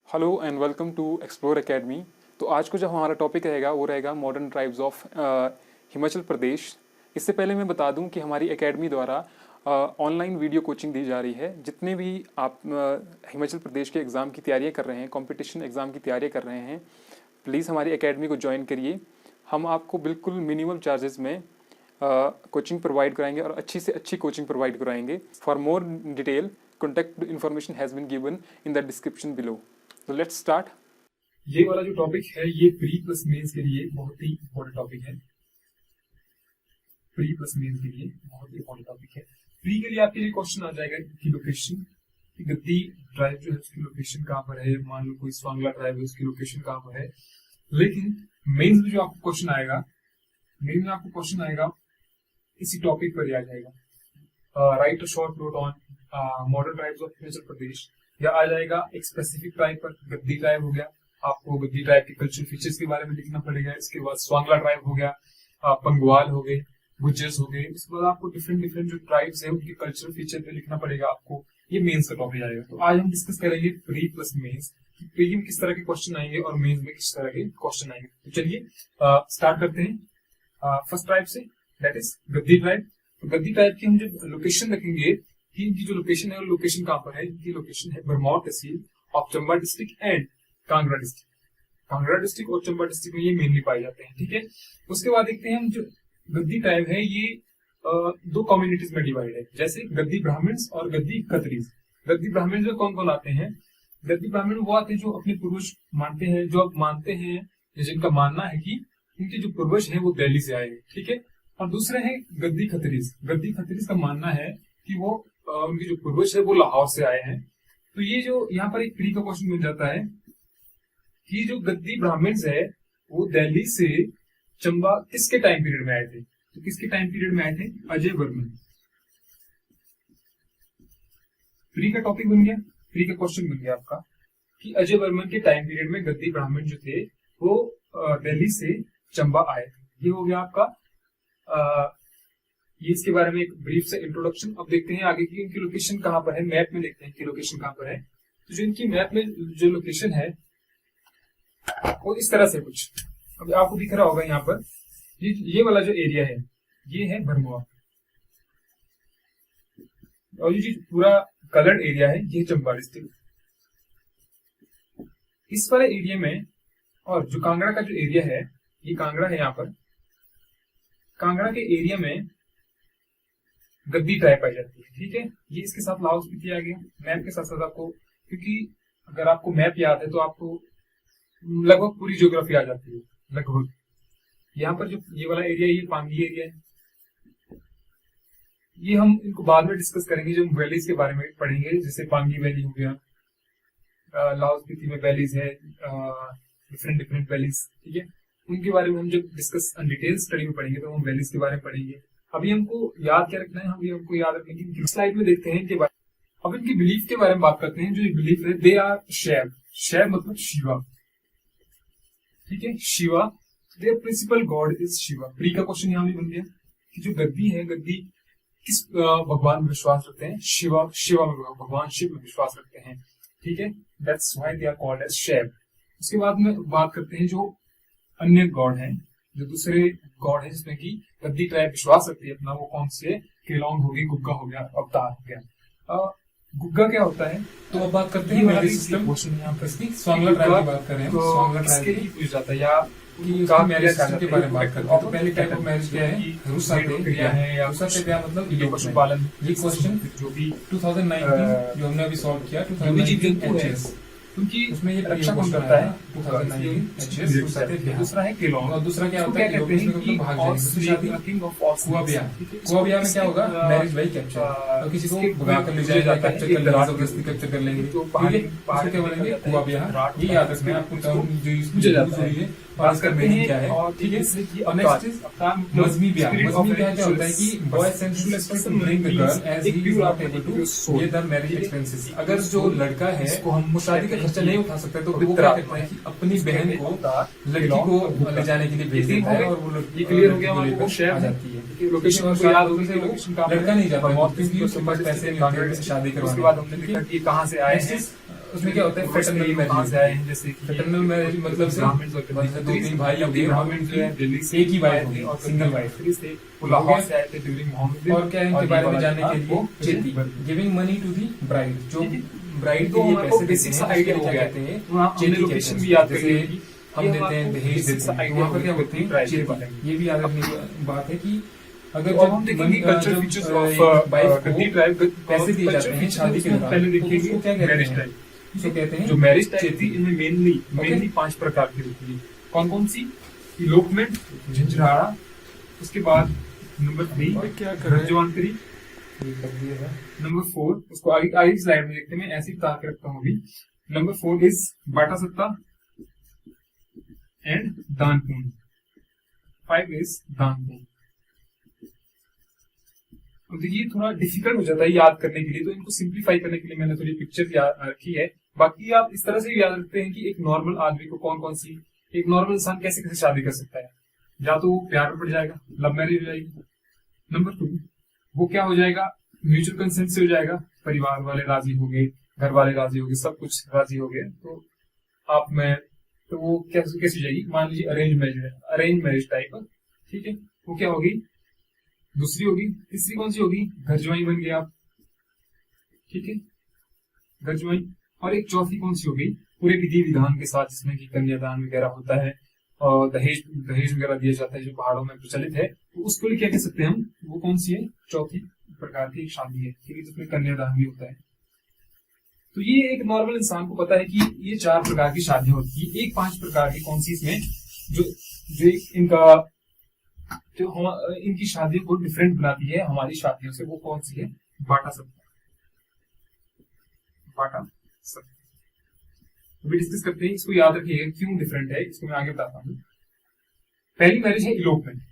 Hello and welcome to explore academy. तो आज को जो हमारा टॉपिक रहेगा वो रहेगा modern tribes of Himachal Pradesh. इससे पहले मैं बता दूं कि हमारी एकेडमी द्वारा ऑनलाइन वीडियो कोचिंग दी जा रही है। जितने भी आप हिमाचल प्रदेश के एग्ज़ाम की तैयारियां कर रहे हैं, कंपटीशन एग्ज़ाम की तैयारियां कर रहे हैं, प्लीज़ हमारी एकेडमी को ज्वाइन करिए। हम आपको बिल्कुल मिनिमम चार्जेस में कोचिंग प्रोवाइड कराएंगे और अच्छी से अच्छी कोचिंग प्रोवाइड कराएंगे। For more detail contact information has been given in the description below. तो लेट्स स्टार्ट। ये वाला जो टॉपिक है ये प्री प्लस मेंस के लिए बहुत ही इंपॉर्टेंट टॉपिक है। प्री प्लस मेंस के लिए बहुत ही इंपॉर्टेंट टॉपिक है। प्री के लिए आपके लिए क्वेश्चन आ जाएगा कि लोकेशन, गद्दी ट्राइब जो है उसकी लोकेशन कहाँ पर है। मान लो कोई स्वांगला ट्राइब है, उसकी लोकेशन कहाँ पर है। लेकिन मेंस में जो आपको क्वेश्चन आएगा, मेन में आपको क्वेश्चन आएगा इसी टॉपिक पर ही आ जाएगा। Write a short note on modern tribes of Himachal Pradesh, या आ जाएगा एक स्पेसिफिक ट्राइब पर। गद्दी ट्राइब हो गया, आपको गद्दी ट्राइब के कल्चरल फीचर्स के बारे में लिखना पड़ेगा। इसके बाद स्वांगला ट्राइब हो गया, पंगवाल हो गए, गुज्जर्स हो गए। उसके बाद आपको डिफरेंट डिफरेंट जो ट्राइब्स है उनके कल्चरल फीचर पे लिखना पड़ेगा आपको। ये मेंस का टॉपिक आएगा। तो आज हम डिस्कस करेंगे प्री प्लस मेंस, प्री में किस तरह के क्वेश्चन आएंगे और मेंस में किस तरह के क्वेश्चन आएंगे। तो चलिए स्टार्ट करते हैं फर्स्ट ट्राइब से, दैट इज गद्दी ट्राइब। तो गद्दी ट्राइब की हम जब लोकेशन रखेंगे कि इनकी जो लोकेशन है वो लोकेशन कहाँ पर है। इनकी लोकेशन है Bharmour tehsil of Chamba district and Kangra district. Kangra district और चंबा डिस्ट्रिक्ट में ये मेनली पाए जाते हैं। ठीक है, उसके बाद देखते हैं हम जो गद्दी ट्राइब है ये दो कम्युनिटीज में डिवाइड है, जैसे गद्दी ब्राह्मण्स और गद्दी खत्रीज। गद्दी ब्राह्मण जो कौन कौन आते हैं? गद्दी ब्राह्मण वो आते हैं जो अपने पूर्वज मानते हैं, जो अब मानते हैं, जिनका मानना है कि उनके जो पूर्वज हैं वो दिल्ली से आए हैं। ठीक है, और दूसरे हैं गद्दी खत्रीज। गद्दी खत्रीज का मानना है कि वो उनके जो पूर्वज है वो लाहौर से आए हैं। तो ये जो यहाँ पर एक प्री का क्वेश्चन मिल जाता है कि जो गद्दी ब्राह्मण्स है वो दिल्ली से चंबा किसके टाइम पीरियड में आए थे। तो किसके टाइम पीरियड में आए थे? अजय वर्मन। प्री का टॉपिक बन गया, प्री का क्वेश्चन बन गया आपका कि अजय वर्मन के टाइम पीरियड में गद्दी ब्राह्मण जो थे वो दिल्ली से चंबा आए थे। ये हो गया आपका ये इसके बारे में एक ब्रीफ से इंट्रोडक्शन। अब देखते हैं आगे की इनकी लोकेशन कहाँ पर है। मैप में देखते हैं कि लोकेशन कहाँ पर है। तो जो इनकी मैप में जो लोकेशन है वो इस तरह से कुछ अब आपको दिख रहा होगा यहाँ पर। ये वाला जो एरिया है ये है भरमौर, और ये जो पूरा कलर्ड एरिया है ये चंबा डिस्ट्रिक्ट। इस वाले एरिया में और जो कांगड़ा का जो एरिया है, ये कांगड़ा है। यहाँ पर कांगड़ा के एरिया में गद्दी ट्राइब पाई जाती है। ठीक है, ये इसके साथ लाहौल स्पीति आ गया मैप के साथ साथ आपको, क्योंकि अगर आपको मैप याद है तो आपको लगभग पूरी ज्योग्राफी आ जाती है लगभग। यहाँ पर जो ये वाला एरिया, ये पांगी एरिया है। ये हम इनको बाद में डिस्कस करेंगे जब हम वैलीज के बारे में पढ़ेंगे, जैसे पांगी वैली हो गया, लाहौल स्पीति में वैलीज है, डिफरेंट डिफरेंट वैलीज। ठीक है, उनके बारे में हम जब डिस्कस डिटेल स्टडी में पढ़ेंगे तो हम वैलीज के बारे में पढ़ेंगे। अभी हमको याद क्या रखना है, हमको याद रखना है कि स्लाइड में देखते हैं इनके बारे में। अब इनकी बिलीफ के बारे में बात करते हैं। जो बिलीफ है, दे आर शैव। शैव मतलब शिवा। ठीक है, Shiva, their principal god is Shiva. Pre का क्वेश्चन यहाँ भी बन गया कि जो गद्दी है, गद्दी किस भगवान में विश्वास रखते हैं? शिवा। शिवा में, भगवान शिव में विश्वास रखते हैं। ठीक है, that's why they are called as Shaiva. उसके बाद में बात करते हैं जो अन्य गॉड हैं, जो दूसरे गॉड है जिसमें कि गद्दी ट्राइब विश्वास रखती है अपना, वो कौन से? केलोंग हो गई, गुग्गा हो गया, अवतार हो गया। गुग्गा क्या होता है? तो अब बात करते हैं मैरिज सिस्टम। यहाँ पर स्वांगला ट्राइब की बात करें, स्वांगला ट्राइब की पूछ जाता है या का मैरिज सिस्टम के बारे में बात करते हैं। तो पहले टाइप ऑफ मैरिज क्या है? रुसाते ब्याह है, या रुसाते ब्याह मतलब ये पशुपालन। ये क्वेश्चन जो भी 2019 जो हमने अभी सॉल्व किया, 2019 क्योंकि उसमें ये रक्षा कौन करता है? 2019 दूसरा है केलोंग, और दूसरा क्या होता है? भाग जाएंगे। कुआ ब्याह, कुआ ब्याह में क्या होगा? मैरिज बाई कैप्चर, तो किसी को भगा कर ले जाएगा, कैप्चर कर लेंगे, जबरदस्ती कैप्चर कर लेंगे। उसको क्या बोलेंगे? कुआ ब्याह। ये याद रखना है आपको, जो यूज हुई है बात करते हैं क्या है। ठीक है, और नेक्स्ट इज मजमी ब्याह। मजमी ब्याह क्या होता है कि boy sends to bring the girl as he is not able to pay the marriage expenses. अगर जो लड़का है वो शादी का खर्चा नहीं उठा सकता तो वो क्या करता है कि अपनी बहन को, लड़की को ले जाने के लिए भेज देता है, और वो लड़की क्लियर हो गया वो शेयर आ जाती है। लोकेशन को याद होगी, लोकेशन का लड़का नहीं जाता क्योंकि उसके पास पैसे नहीं होते शादी करवाने। उसके बाद हमने देखा कि कहां से आए हैं। उसमें क्या होता है, फ्रेटर्नल मैरिज आए हैं, जैसे फ्रेटर्नल मैरिज मतलब से दो तीन भाई होंगे, ब्राह्मण थे, दिल्ली से एक ही वाइफ थे होगी, और सिंगल वाइफ। थे, वो लाहौर से आए थे ड्यूरिंग मोहम्मद। और क्या है इनके बारे में जानने के लिए, Cheti, giving money to the bride, जो ब्राइड के लिए पैसे देते हैं, आइडिया हो क्या गया। कहते हैं, वहाँ हमने चेती लोकेशन कहते भी हैं। याद कर जैसे ली, हम देते हैं दहेज देते हैं, तो वहाँ पर क्या होते हैं, ब्राइड चेती। ये भी याद रखने की बात है कि अगर तो अब हम देखेंगे cultural features of Gaddi tribe, पैसे दिए जाते हैं शादी के दौरान, पहले तो देखेंगे उसको क्या कहते मैरिज हैं, टाइप। उसको कहते हैं जो मैरिज टाइप चेती। थी, इनमें मेनली 5 प्रकार की होती है। कौन कौन सी? इलोपमेंट, झंझराड़ा, उसके बाद नंबर 3 क्या कर रहे हैं? जवानकरी, ये कर दिया है। नंबर 4 उसको आगे स्लाइड में देखते हैं, मैं ऐसे ही बता के रखता हूँ अभी। नंबर 4 इज बाटा सत्ता एंड दानपून। 5 इज दानपून। अब देखिए थोड़ा डिफिकल्ट हो जाता है याद करने के लिए, तो इनको सिंप्लीफाई करने के लिए मैंने थोड़ी पिक्चर याद रखी है। बाकी आप इस तरह से भी याद रखते हैं कि एक नॉर्मल आदमी को कौन कौन सी, एक नॉर्मल इंसान कैसे कैसे शादी कर सकता है। या तो वो प्यार में पड़ जाएगा, लव मैरिज हो जाएगी। नंबर 2 वो क्या हो जाएगा, म्यूचुअल कंसेंट से हो जाएगा, परिवार वाले राजी हो गए, घर वाले राजी हो गए, सब कुछ राजी हो गए, तो आप मैं तो वो कैसे कैसे हो जाएगी, मान लीजिए अरेंज मैरिज टाइप, ठीक है। वो क्या होगी, दूसरी होगी। तीसरी कौन सी होगी, घर ज्वाई बन गए आप, ठीक है, घर ज्वाई। और एक चौथी कौन सी होगी, पूरे विधि विधान के साथ, जिसमें कि कन्यादान वगैरह होता है और दहेज वगैरह दिया जाता है, जो पहाड़ों में प्रचलित है, तो उसको लिए क्या कह सकते हैं हम, वो कौन सी है, चौथी प्रकार की शादी है, ठीक है, जिसमें कन्यादान भी होता है। तो ये एक नॉर्मल इंसान को पता है कि ये 4 प्रकार की शादियां होती है। एक 5 प्रकार की कौन सी इसमें जो जो इनका जो इनकी शादियों को डिफरेंट बनाती है हमारी शादियों से, वो कौन सी है, बाटा सत्ता। बाटा सत्ता अभी डिस्कस करते हैं, इसको याद रखिएगा क्यों डिफरेंट है, इसको मैं आगे बताता हूँ। पहली मैरिज है इलोपमेंट।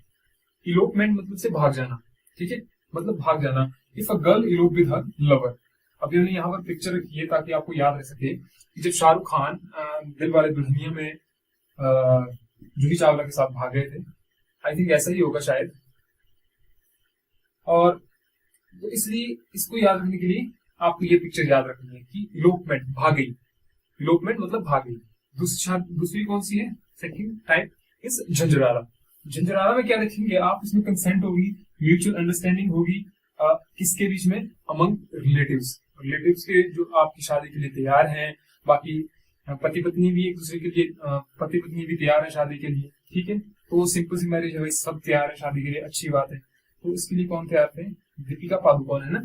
इलोपमेंट मतलब से भाग जाना, ठीक है, मतलब भाग जाना। If a girl elope with her lover. अभी हमने यहाँ पर पिक्चर रखी है ताकि आपको याद रह सके कि जब शाहरुख खान दिल वाले दुल्हनिया में जूही चावला के साथ भाग गए थे, आई थिंक ऐसा ही होगा शायद। और तो इसलिए इसको याद रखने के लिए आपको ये पिक्चर याद रखनी है कि इलोपमेंट, भाग गई, इलोपमेंट मतलब भाग गई। दूसरी कौन सी है, सेकंड टाइप इज झंझरारा। झंझरारा में क्या रखेंगे आप, इसमें कंसेंट होगी, म्यूचुअल अंडरस्टैंडिंग होगी, किसके बीच में, अमंग रिलेटिव्स के जो आपकी शादी के लिए तैयार हैं। बाकी पति पत्नी भी एक दूसरे के लिए, पति पत्नी भी तैयार है शादी के लिए, ठीक है। तो सिंपल सी मैरिज है भाई, सब तैयार है शादी के लिए, अच्छी बात है। तो इसके लिए कौन तैयार थे, दीपिका पादुकोण है ना,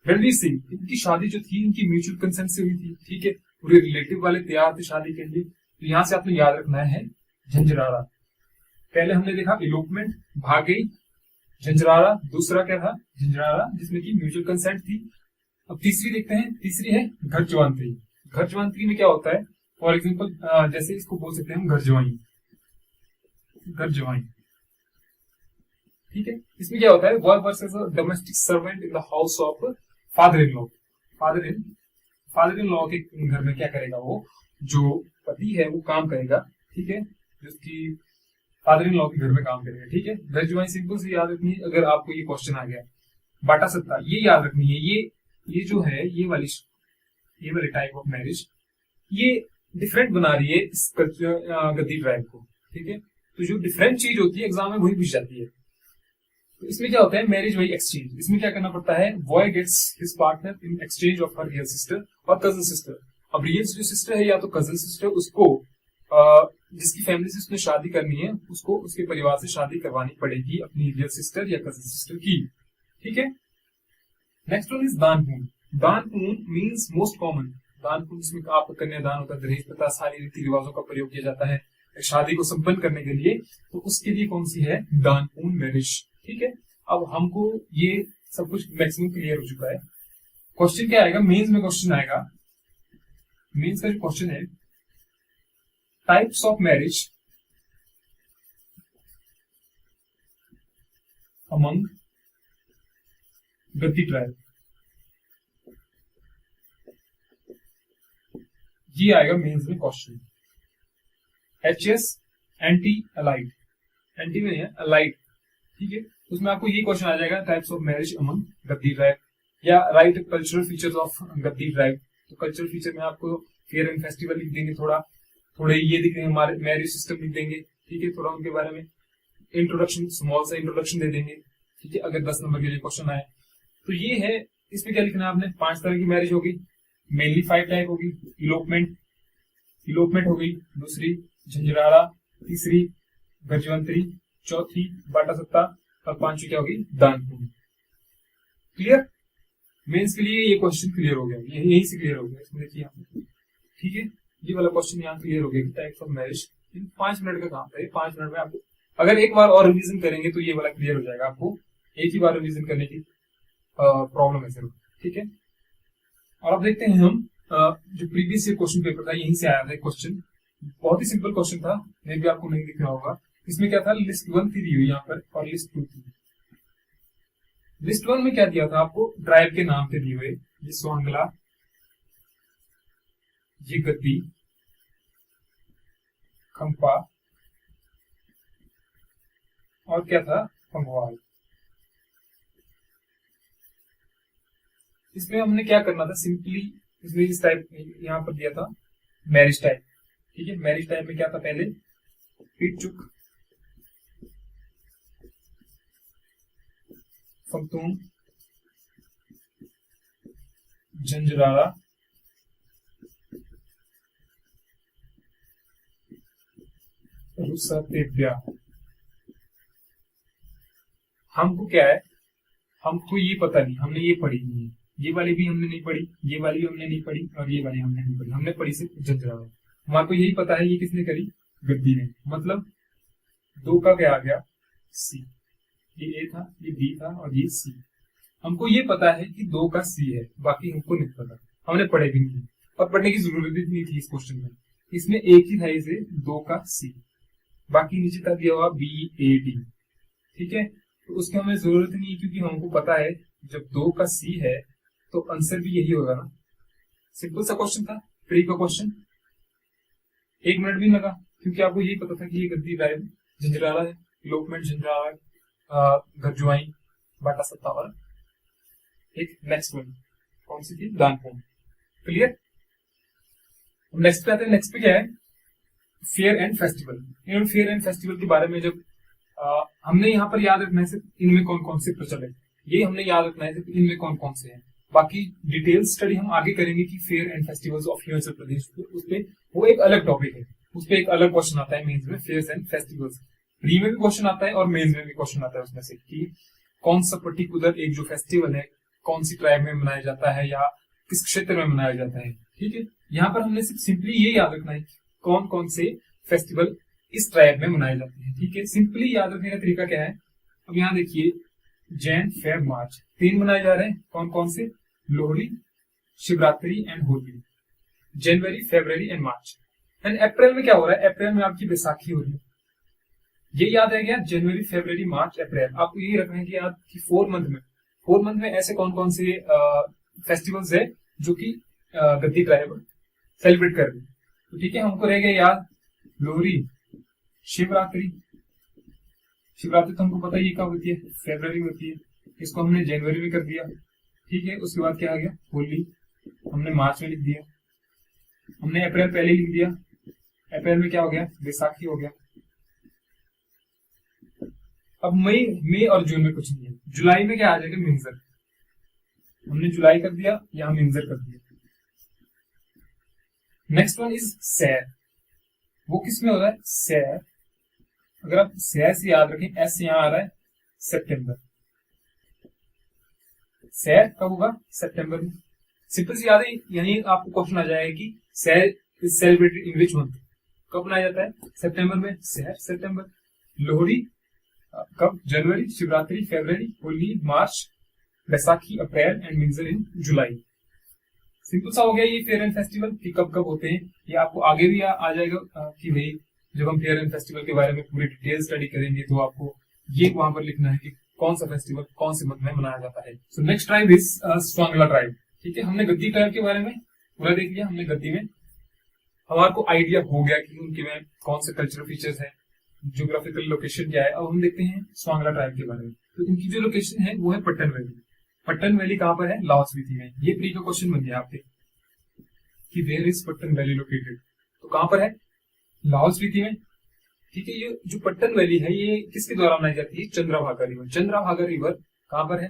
रणवीर सिंह, इनकी शादी जो थी इनकी म्यूचुअल कंसेंट से हुई थी, ठीक है। पूरे रिलेटिव वाले तैयार थे शादी के लिए। तो यहाँ से आपने याद रखना है झंझरारा। पहले हमने देखा इलोपमेंट, भाग गई, झंझरारा। दूसरा क्या था, झंझरारा जिसमें की म्यूचुअल कंसेंट थी। अब तीसरी देखते हैं, तीसरी है घर जवानतरी। घर जवानतरी में क्या होता है, फॉर एग्जाम्पल जैसे इसको बोल सकते हैं हम घर जवाई, घर जवाई, ठीक है। इसमें क्या होता है, work versus domestic servant in the house of father in law. Father in law के घर में क्या करेगा, वो जो पति है वो काम करेगा, ठीक है, जिसकी फादर इन लॉ के घर में काम करेगा, ठीक है। घर जवाई सिंपल से याद रखनी है। अगर आपको ये क्वेश्चन आ गया, बाटा सत्ता, ये याद रखनी है। ये जो है ये वाली टाइप ऑफ मैरिज, ये डिफरेंट बना रही है इस गद्दी ट्राइब को, ठीक है। तो जो डिफरेंट चीज होती है एग्जाम में वही पूछ जाती है। तो इसमें क्या होता है, मैरिज बाई एक्सचेंज। इसमें क्या करना पड़ता है, boy gets his partner in exchange of her real sister और कजन सिस्टर। अब रियल जो सिस्टर है या तो कजन सिस्टर, उसको जिसकी फैमिली से उसने शादी करनी है, उसको उसके परिवार से शादी करवानी पड़ेगी अपनी रियल सिस्टर या कजन सिस्टर की, ठीक है। Next one is Danpun. Danpun means most common. Danpun जिसमें आपका कन्यादान होता है, दहेज प्रथा, सारी रीति रिवाजों का प्रयोग किया जाता है शादी को संपन्न करने के लिए। तो उसके लिए कौन सी है, दानपून मैरिज, ठीक है। अब हमको ये सब कुछ मैक्सिमम क्लियर हो चुका है। क्वेश्चन क्या आएगा, मेंस में क्वेश्चन आएगा। मेंस का जो क्वेश्चन है, types of marriage among Gaddi tribe, ये आएगा मेंस में question. HS anti allied, anti में है अलाइड, ठीक है। उसमें आपको ये क्वेश्चन आ जाएगा, types of marriage among Gaddi tribe, या right cultural features of Gaddi tribe. तो कल्चरल फीचर में आपको फेयर एंड फेस्टिवल लिख देंगे, थोड़े ये दिख रहे हैं मैरिज सिस्टम लिख देंगे, ठीक है, थोड़ा उनके बारे में इंट्रोडक्शन, स्मॉल सा इंट्रोडक्शन दे देंगे, ठीक है, अगर 10 नंबर के लिए क्वेश्चन आए तो ये है। इसमें क्या लिखना है आपने, 5 तरह की मैरिज होगी, मेनली 5 टाइप होगी। इलोपमेंट हो गई, दूसरी झंझराड़ा, तीसरी गजवंतरी, चौथी बाटा सत्ता और पांचवी क्या होगी, दान पुण्य। क्लियर? मेंस के लिए ये क्वेश्चन क्लियर हो गया, यही से क्लियर हो गया। इसमें देखिए यहाँ पे, ठीक है, ये वाला क्वेश्चन यहाँ क्लियर हो गया कि types of marriage. In 5 minute का काम था, ये 5 मिनट में आपको अगर एक बार और रिवीजन करेंगे तो ये वाला क्लियर हो जाएगा। आपको एक ही बार रिवीजन करने की प्रॉब्लम है सिर्फ, ठीक है। और अब देखते हैं हम जो प्रीवियस ईयर क्वेश्चन पेपर था, यहीं से आया था क्वेश्चन, बहुत ही सिंपल क्वेश्चन था, मे भी आपको नहीं दिख रहा होगा। इसमें क्या था, लिस्ट 1 थी दी हुई यहाँ पर और लिस्ट 2 थी। लिस्ट 1 में क्या दिया था आपको, ट्राइब के नाम थे दिए हुए, ये स्वांगला, ये गद्दी, खंपा और क्या था, पंगवाल। इसमें हमने क्या करना था, सिंपली इसमें इस टाइप यहाँ पर दिया था मैरिज टाइप, ठीक है। मैरिज टाइप में क्या था, पहले पिटचुक, फंगतुम, झंझराड़ा, रुसा तेब्या। हमको क्या है, हमको ये पता नहीं, हमने ये पढ़ी नहीं है, ये वाली भी हमने नहीं पढ़ी, ये वाली भी हमने नहीं पढ़ी और ये वाली हमने नहीं पढ़ी, हमने पढ़ी सिर्फ झंझराड़ा। हमारे को यही पता है ये किसने करी, गद्दी ने। मतलब 2 का क्या आ गया, सी, ये ए था, ये बी था और ये सी। हमको ये पता है कि 2 का सी है, बाकी हमको नहीं पता, हमने पढ़े भी नहीं और पढ़ने की जरूरत भी नहीं थी इस क्वेश्चन में। इसमें एक ही था इसे 2 का सी, बाकी नीचे तक दिया हुआ बी ए डी, ठीक है। तो उसकी हमें जरूरत नहीं, क्योंकि हमको पता है जब 2 का सी है तो आंसर भी यही होगा ना। सिंपल सा क्वेश्चन था, प्री का क्वेश्चन, 1 मिनट भी लगा, क्योंकि आपको यही पता था कि ये गद्दी ट्राइब झंझराड़ा है, इलोपमेंट झंझराड़ा, गरजुआई, बाटा सत्ता और एक नेक्स्ट वन कौन सी थी, दानपुर। क्लियर? नेक्स्ट पे आते हैं, नेक्स्ट पे क्या है, fair and festival. Fair and festival के बारे में जब हमने यहाँ पर याद रखना है सिर्फ इनमें कौन कौन से प्रचलित है, ये हमने याद रखना है सिर्फ इनमें कौन कौन से हैं। बाकी डिटेल स्टडी हम आगे करेंगे कि fair and festivals of Himachal Pradesh, उसपे वो एक अलग टॉपिक है, उसपे एक अलग क्वेश्चन आता है मेंस में, फेयर एंड फेस्टिवल्स। प्री में भी क्वेश्चन आता है और मेंस में भी क्वेश्चन आता है उसमें से, कि कौन सा पर्टिकुलर एक जो फेस्टिवल है कौन सी ट्राइब में मनाया जाता है या किस क्षेत्र में मनाया जाता है, ठीक है। यहाँ पर हमने सिर्फ सिंपली ये याद रखना है कौन कौन से फेस्टिवल इस ट्राइब में मनाए जाते हैं, ठीक है। सिंपली याद रखने का तरीका क्या है, अब यहाँ देखिए जैन, फेब, मार्च 3 मनाए जा रहे हैं, कौन कौन से, Lohri, Shivratri and Holi, January, February and March. And April में क्या हो रहा है, अप्रैल में आपकी बैसाखी हो रही है, ये याद है क्या, जनवरी, फरवरी, मार्च, अप्रैल। आपको यही रखना है कि आपकी 4 मंथ में ऐसे कौन कौन से फेस्टिवल्स है जो कि गद्दी ट्राइब सेलिब्रेट कर रही है। तो ठीक है, हमको रह गया याद लोहड़ी, शिवरात्रि तो हमको पता ही कब होती है, फरवरी में होती है, इसको हमने जनवरी में कर दिया, ठीक है। उसके बाद क्या आ गया, होली हमने मार्च में लिख दिया, हमने अप्रैल पहले लिख दिया, अप्रैल में क्या हो गया, बैसाखी हो गया। अब मई और जून में कुछ नहीं है, जुलाई में क्या आ जाएगा, मिंजर, हमने जुलाई कर दिया, यहां मिंजर कर दिया। नेक्स्ट वन इज सैर, वो किस में हो रहा है, सैर, अगर आप सैर से याद रखें, एस यहां आ रहा है, सितंबर, सैर कब होगा, सितंबर में। सिंपल सी याद है, यानी आपको क्वेश्चन आ जाएगा कि सैर is celebrated in which month, कब मनाया जाता है, सितंबर में, सैर सितंबर। लोहड़ी कब, जनवरी, शिवरात्रि फरवरी, होली मार्च, बैसाखी अप्रैल and Minjar in July. Simple सा हो गया ये फेयर एंड फेस्टिवल कि कब कब होते हैं। ये आपको आगे भी आ जाएगा कि भाई जब हम फेयर एंड फेस्टिवल के बारे में पूरी डिटेल स्टडी करेंगे तो आपको ये वहां पर लिखना है कि कौन सा फेस्टिवल कौन से मंथ में मनाया जाता है। So next tribe is Swangla tribe, ठीक है। हमने गद्दी ट्राइब के बारे में पूरा देख लिया, हमने गद्दी में हमारे को आइडिया हो गया कि उनके में कौन से कल्चरल फीचर्स है, ज्योग्राफिकल लोकेशन क्या है। अब हम देखते हैं स्वांगला ट्राइब के बारे में। तो इनकी जो लोकेशन है वो है पट्टन वैली। पट्टन वैली कहां पर है, लाहौल स्पीति में। ये प्री का क्वेश्चन बन गया आपके, कि where is Pattan valley located, तो कहां पर है, लाहौल स्पीति में। ठीक है, ये जो पट्टन वैली है ये किसके द्वारा बनाई जाती है, चंद्रभागा रिवर। चंद्रभागा रिवर कहां पर है,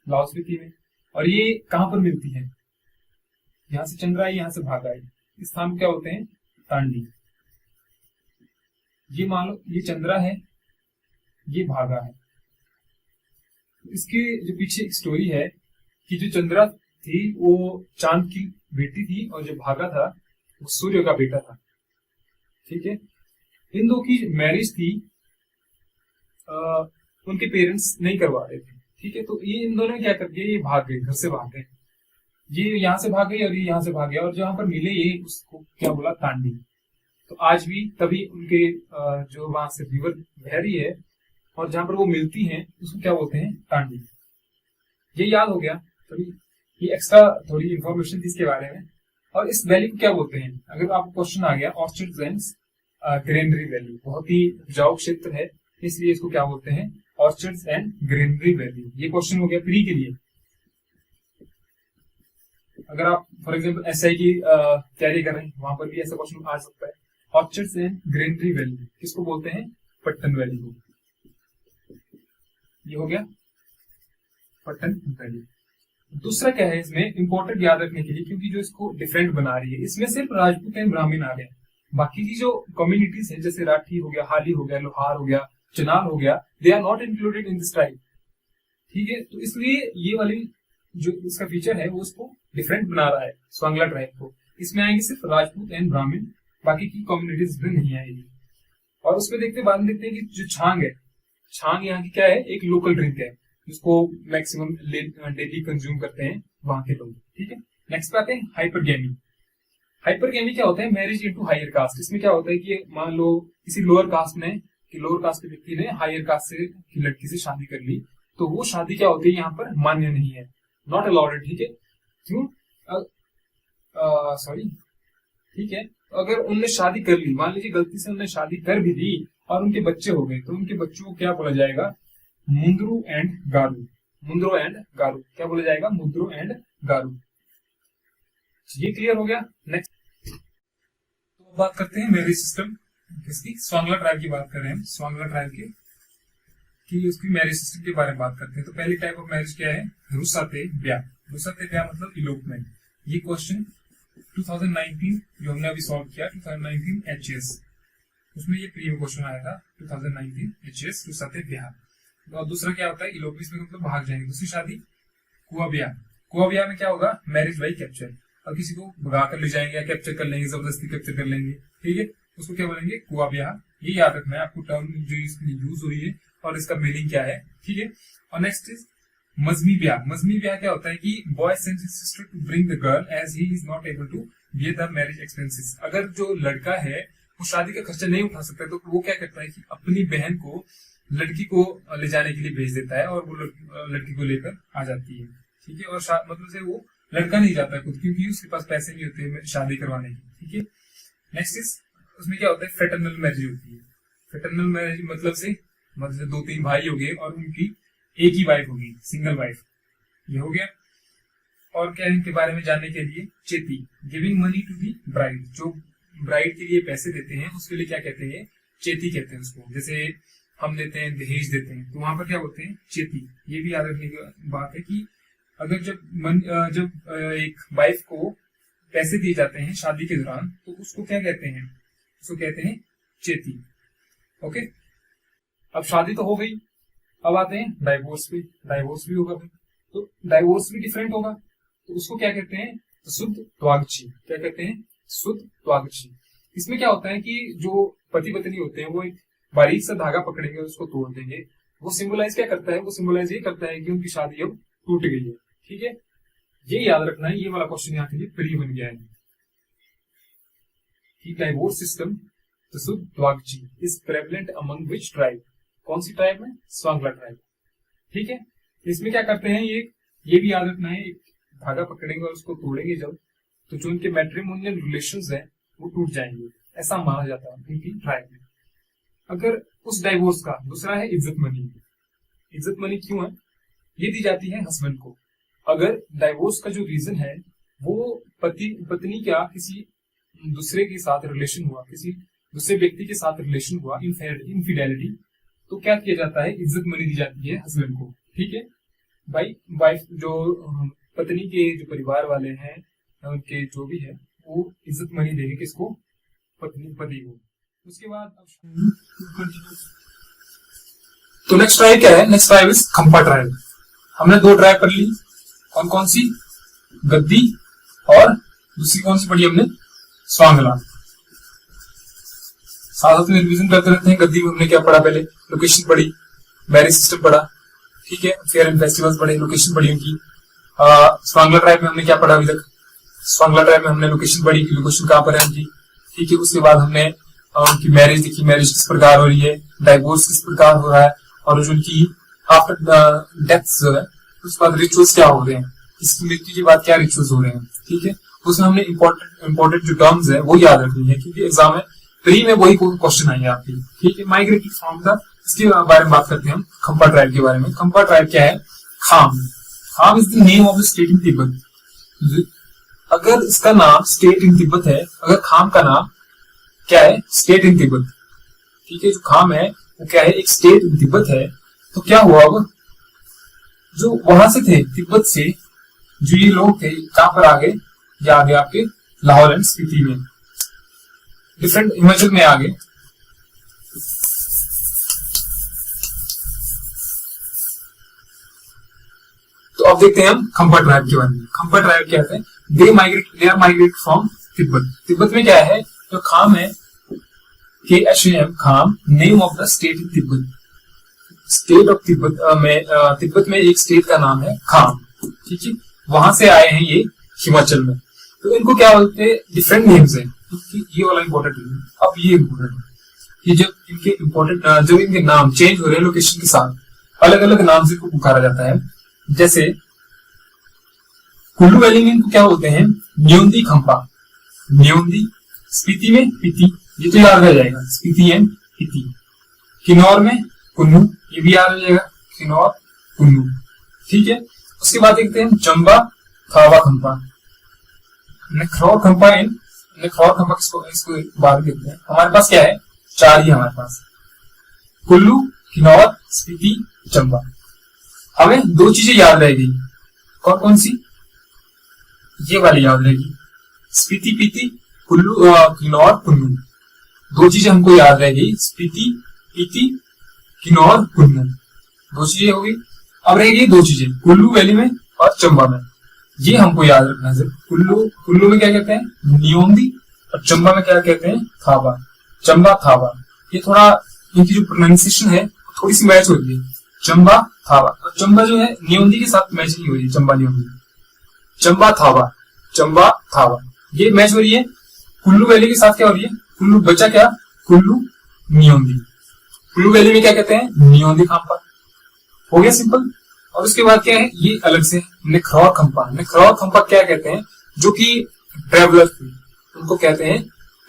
लाहौल स्पीति में। और ये कहां पर मिलती है, यहां से चंद्रा आई, यहां से भागा आई, इस स्थान को क्या बोलते हैं, तांडी। ये मान लो ये चंद्रा है, ये भागा है। इसके जो पीछे एक स्टोरी है कि जो चंद्रा थी वो चांद की बेटी थी और जो भागा था वो सूर्य का बेटा था। ठीक है, इन दो की मैरिज थी, उनके पेरेंट्स नहीं करवा रहे थे। ठीक है, तो ये इन दोनों ने क्या कर दिया, ये भाग गए, घर से भाग गए, ये यहाँ से भाग गई और ये यहाँ से भाग गया, और जहां पर मिले ये उसको क्या बोला, तांडी। तो आज भी तभी उनके जो वहां से रिवर बह रही है और जहां पर वो मिलती हैं उसको क्या बोलते हैं, तांडी। ये याद हो गया, तभी ये एक्स्ट्रा थोड़ी इंफॉर्मेशन थी इसके बारे में। और इस वैली को क्या बोलते हैं, अगर आपको क्वेश्चन आ गया, ऑर्चर्ड्स एंड ग्रेनरी वैली, बहुत ही उपजाऊ क्षेत्र है इसलिए इसको क्या बोलते हैं, ऑर्चर्ड्स एंड ग्रेनरी वैली। ये क्वेश्चन हो गया प्री के लिए। अगर आप फॉर एग्जाम्पल एसआई की तैयारी कर रहे हैं वहां पर भी ऐसा क्वेश्चन आ सकता है। ऑर्चर्ड्स एंड ग्रेनरी वैली किसको बोलते हैं, पट्टन वैली को। ये हो गया पट्टन वैली। दूसरा क्या है इसमें इंपॉर्टेंट याद रखने के लिए, क्योंकि जो इसको डिफरेंट बना रही है, इसमें सिर्फ राजपूत एंड ब्राह्मण आ गए, बाकी की जो कम्युनिटीज है जैसे राठी हो गया, हाली हो गया, लोहार हो गया, चनाल हो गया, they are not included in this tribe. ठीक है, तो इसलिए ये वाली जो इसका फीचर है वो उसको डिफरेंट बना रहा है स्वांगला ट्राइब को। इसमें आएंगे सिर्फ राजपूत एंड ब्राह्मण, बाकी की कम्युनिटीज में नहीं आएगी। और उसमें बाद में देखते हैं कि जो छांग है, छांग यहाँ की क्या है, एक लोकल ड्रिंक है जिसको मैक्सिमम डेली कंज्यूम करते हैं वहां के लोग। ठीक है, नेक्स्ट पे आते हैं हाइपरगेमी। हाइपरगेमी क्या होता है, मैरिज इनटू हायर कास्ट। इसमें क्या होता है कि मान लो किसी लोअर कास्ट ने, कि लोअर कास्ट के व्यक्ति ने हायर कास्ट से की लड़की से शादी कर ली, तो वो शादी क्या होती है यहाँ पर मान्य नहीं है, नॉट अलाउड। ठीक है, क्यों, सॉरी, ठीक है, अगर उनने शादी कर ली, मान लीजिए गलती से उन्होंने शादी कर भी ली और उनके बच्चे हो गए, तो उनके बच्चों को क्या बोला जाएगा, मुंद्रू एंड गारू। मुंद्रो एंड गारू क्या बोला जाएगा, मुंद्रो एंड गारू। ये क्लियर हो गया। नेक्स्ट तो बात करते हैं मैरिज सिस्टम किसकी, स्वांगला ट्राइब की बात कर रहे हैं हम, स्वांगला ट्राइब की कि उसकी मैरिज सिस्टम के बारे में बात करते हैं। तो पहली टाइप ऑफ मैरिज क्या है, रुसाते ब्याह। रुसाते ब्याह मतलब इलोपमेंट। ये क्वेश्चन 2019 जो हमने अभी सॉल्व किया, 2019 एचएस, उसमें ये प्रीवियस क्वेश्चन आया था 2019 एचएस, रुसाते ब्याह। और दूसरा क्या होता है, इलोपमेंट में मतलब भाग जाएंगे। दूसरी शादी कुआ ब्याह। कुआ ब्याह में क्या होगा, मैरिज बाई कैप्चर, और किसी को भगा कर ले जाएंगे या कैप्चर कर लेंगे, जबरदस्ती कैप्चर कर लेंगे। ठीक है, उसको क्या बोलेंगे, कुआ ब्याह। ये याद रखना है आपको, टर्म जो इसकी यूज हुई है और इसका मीनिंग क्या है। ठीक है, और नेक्स्ट इज मजमी ब्याह। मजमी ब्याह क्या होता है कि boy sends his sister to bring the girl as he is not able to bear the marriage expenses. अगर जो लड़का है वो शादी का खर्चा नहीं उठा सकता, तो वो क्या करता है कि अपनी बहन को लड़की को ले जाने के लिए भेज देता है और वो लड़की को लेकर आ जाती है। ठीक है, और मतलब से वो लड़का नहीं जाता है खुद, क्योंकि उसके पास पैसे नहीं होते शादी करवाने के। ठीक है, नेक्स्ट इज उसमें क्या होता है, फेटर्नल मैरिज होती है। फेटर्नल मैरिज मतलब 2-3 भाई हो गए और उनकी एक ही वाइफ होगी, सिंगल वाइफ। ये हो गया। और क्या इनके बारे में जानने के लिए, Cheti, giving money to the bride. जो ब्राइड के लिए पैसे देते हैं उसके लिए क्या कहते हैं, चेती कहते हैं उसको। जैसे हम देते हैं, दहेज देते हैं, तो वहां पर क्या बोलते हैं, चेती। ये भी याद रखने की बात है कि अगर जब एक वाइफ को पैसे दिए जाते हैं शादी के दौरान, तो उसको क्या कहते हैं, उसको कहते हैं चेती। ओके, अब शादी तो हो गई, अब आते हैं डाइवोर्स पे। डाइवोर्स भी होगा भाई, तो डाइवोर्स भी डिफरेंट होगा, तो उसको क्या कहते हैं, तो शुद्ध त्वागची। क्या कहते हैं, शुद्ध त्वागची। इसमें क्या होता है कि जो पति पत्नी होते हैं वो एक बारीक सा धागा पकड़ेंगे और उसको तोड़ देंगे। वो सिंबलाइज क्या करता है, वो सिंबलाइज ये करता है कि उनकी शादी अब टूट गई है। ठीक है, ये याद रखना है, ये वाला क्वेश्चन यहाँ के लिए प्री बन गया है कि डाइवोर्स सिस्टम तो शुद्ध त्वागची is prevalent among which tribe. कौन सी ट्राइब में, स्वांगला ट्राइब। ठीक है, इसमें क्या करते हैं, ये भी याद रखना है, एक धागा पकड़ेंगे और उसको तोड़ेंगे जब, तो जो उनके मैट्रिमोनियल रिलेशंस हैं वो टूट जाएंगे, ऐसा माना जाता है उनकी ट्राइब में। अगर उस डाइवोर्स का दूसरा है इज्जत मनी। इज्जत मनी क्यों है, ये दी जाती है हस्बैंड को। अगर डाइवोर्स का जो रीजन है वो पति पत्नी का किसी दूसरे के साथ रिलेशन हुआ, किसी दूसरे व्यक्ति के साथ रिलेशन हुआ, इनफिडेलिटी, तो क्या किया जाता है, इज्जत मनी दी जाती है हस्बैंड को। ठीक है भाई, वाइफ जो पत्नी के जो परिवार वाले हैं उनके जो भी है वो इज्जत मनी देंगे किसको, पति को। उसके बाद तो नेक्स्ट ट्राइब क्या है, नेक्स्ट ट्राइब इज खंपा ट्राइब। हमने 2 ट्राइब पढ़ ली, कौन कौन सी, गद्दी और दूसरी कौन सी पढ़ी हमने, स्वांगला। साथ में रिवीजन करते रहते हैं। गद्दी में हमने क्या पढ़ा, पहले लोकेशन पढ़ी, मैरिज सिस्टम पढ़ा, ठीक है, फेयर एंड फेस्टिवल्स पढ़े, लोकेशन पढ़ी उनकी। स्वांगला ट्राइब में हमने क्या पढ़ा अभी तक, स्वांगला ट्राइब में हमने लोकेशन पढ़ी कि लोकेशन कहाँ पर है उनकी, ठीक है। उसके बाद हमने उनकी मैरिज देखी, मैरिज किस प्रकार हो रही है, डाइवोर्स किस प्रकार हो रहा है, और जो उनकी आफ्टर डेथ जो है उसके बाद रिचुअल्स क्या हो रहे हैं, इसकी मृत्यु के बाद क्या रिचुअल्स हो रहे हैं, ठीक है। उसमें हमने इंपॉर्टेंट जो टर्म्स है वो याद रखनी है, क्योंकि एग्जाम में प्री में वही क्वेश्चन आएंगे आपकी, ठीक है। माइग्रेटरी फॉर्म का, इसके बारे में बात करते हैं हम, खंपा ट्राइब के बारे में। खंपा ट्राइब क्या है, खाम। खाम is the name of the state in Tibet. अगर इसका नाम स्टेट इन तिब्बत है, अगर खाम का नाम क्या है, स्टेट इन तिब्बत, ठीक है, जो खाम है वो क्या है, एक स्टेट इन तिब्बत है, तो क्या हुआ होगा, जो वहां से थे तिब्बत से जो ये लोग थे कहां पर आ गए, ये आ गए आपके लाहौल एंड स्पीति में, डिफरेंट हिमाचल में आ गए। तो अब देखते हैं हम खंपा ट्राइब के बारे में। खंपा ट्राइब क्या है, they are migrate from Tibet. Tibet में क्या है, जो खाम है, KHAM, Kham, name of the state in Tibet. State of Tibet में, तिब्बत में एक स्टेट का नाम है खाम, ठीक है, वहां से आए हैं ये हिमाचल में। तो इनको क्या बोलते हैं, डिफरेंट नेम्स है, ये वाला इंपॉर्टेंट है। अब ये इंपॉर्टेंट है कि जब इनके जब इनके नाम चेंज हो रहे हैं लोकेशन के साथ, अलग अलग नाम से इनको पुकारा जाता है। जैसे कुल्लू वैली में इनको क्या बोलते हैं, न्योंदी खंपा, न्योंदी। स्पीति में पीती, ये तो याद रह जाएगा, स्पीति एंड पीती। किन्नौर में कुन्नू, ये भी याद रह जाएगा, किन्नौर कुन्नू, ठीक है। उसके बाद देखते हैं चंबा थावा खंपा, नखरौर खंपा एंड नखरौर खंपा इसको बाद देखते हैं। हमारे पास क्या है, 4 ही हमारे पास, कुल्लू, किन्नौर, स्पीति, चंबा। हमें 2 चीजें याद रहेगी, कौन कौन सी, ये वाली याद रहेगी, स्पीति पीती, कुल्लू, किन्नौर, कुन्नू। 2 चीजें हमको याद रहेगी, स्पीति पीती, किन्नौर, कुन्नू, 2 चीजें होगी। अब रहेगी 2 चीजें, कुल्लू वैली में और चंबा में, ये हमको याद रखना है। कुल्लू में क्या कहते हैं, न्योंदी, और चंबा में क्या कहते हैं, थाबा, चंबा थाबा। ये थोड़ा इनकी जो प्रोनाउंसिएशन है थोड़ी सी मैच होती है, चंबा थाबा। और चंबा जो है न्योंदी के साथ मैच नहीं हो रही, चंबा न्योंदी, चंबा थाबा, चंबा थाबा, ये मैच हो रही है। कुल्लू वैली के साथ क्या हो रही है, कुल्लू बचा क्या, कुल्लू न्योंदी। कुल्लू वैली में क्या कहते हैं, न्योंदी खंपा, हो गया सिंपल। और उसके बाद क्या है, ये अलग से नखरौर खंपा। नखरौर खंपा क्या कहते हैं, जो कि ट्रेवलर थे उनको कहते हैं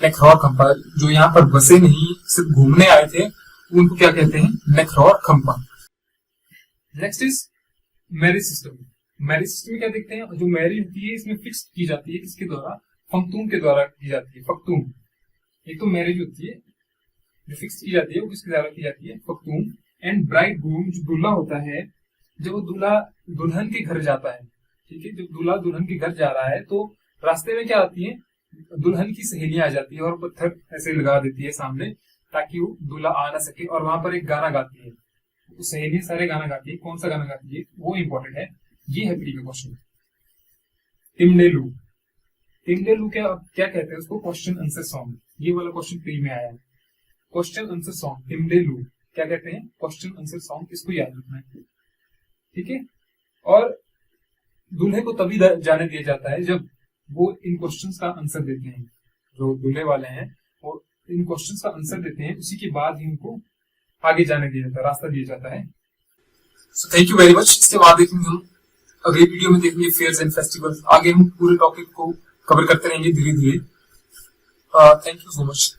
नखरौर खंपा। जो यहाँ पर बसे नहीं, सिर्फ घूमने आए थे, उनको क्या कहते हैं, नखरौर खंपा। Next is marriage system. Marriage system में क्या देखते हैं, जो मैरिज होती है इसमें फिक्स की जाती है, किसके द्वारा, फंगतूम के द्वारा की जाती है, फक्तूम। एक तो मैरिज होती है जो फिक्स की जाती है, वो किसके द्वारा की जाती है, फक्तूम। एंड ब्राइड ग्रूम, जो दूल्हा होता है, जब वो दूल्हा दुल्हन के घर जाता है, ठीक है, जब दूल्हा दुल्हन के घर जा रहा है तो रास्ते में क्या आती है, दुल्हन की सहेलियां आ जाती है और पत्थर ऐसे लगा देती है सामने, ताकि वो दूल्हा आ ना सके। और वहां पर एक गाना गाती है, तो सहेलियां सारे गाना गाती है, कौन सा गाना गाती है वो इंपॉर्टेंट है। ये है प्री का क्वेश्चन। तिमडेलू, तिमडेलू क्या क्या कहते हैं उसको, क्वेश्चन आंसर सॉन्ग। ये वाला क्वेश्चन प्री में आया है, क्वेश्चन आंसर सॉन्ग, तिमडेलू क्या कहते हैं, क्वेश्चन आंसर सॉन्ग, इसको याद रखना है, ठीक है। और दूल्हे को तभी जाने दिया जाता है जब वो इन क्वेश्चंस का आंसर देते हैं, जो दूल्हे वाले हैं वो इन क्वेश्चंस का आंसर देते हैं, उसी के बाद ही उनको आगे जाने दिया जाता है, रास्ता दिया जाता है। So thank you very much. इसके बाद देखेंगे हम अगली वीडियो में, देखेंगे फेयर्स एंड फेस्टिवल्स। आगे हम पूरे टॉपिक को कवर करते रहेंगे धीरे धीरे। Thank you so much.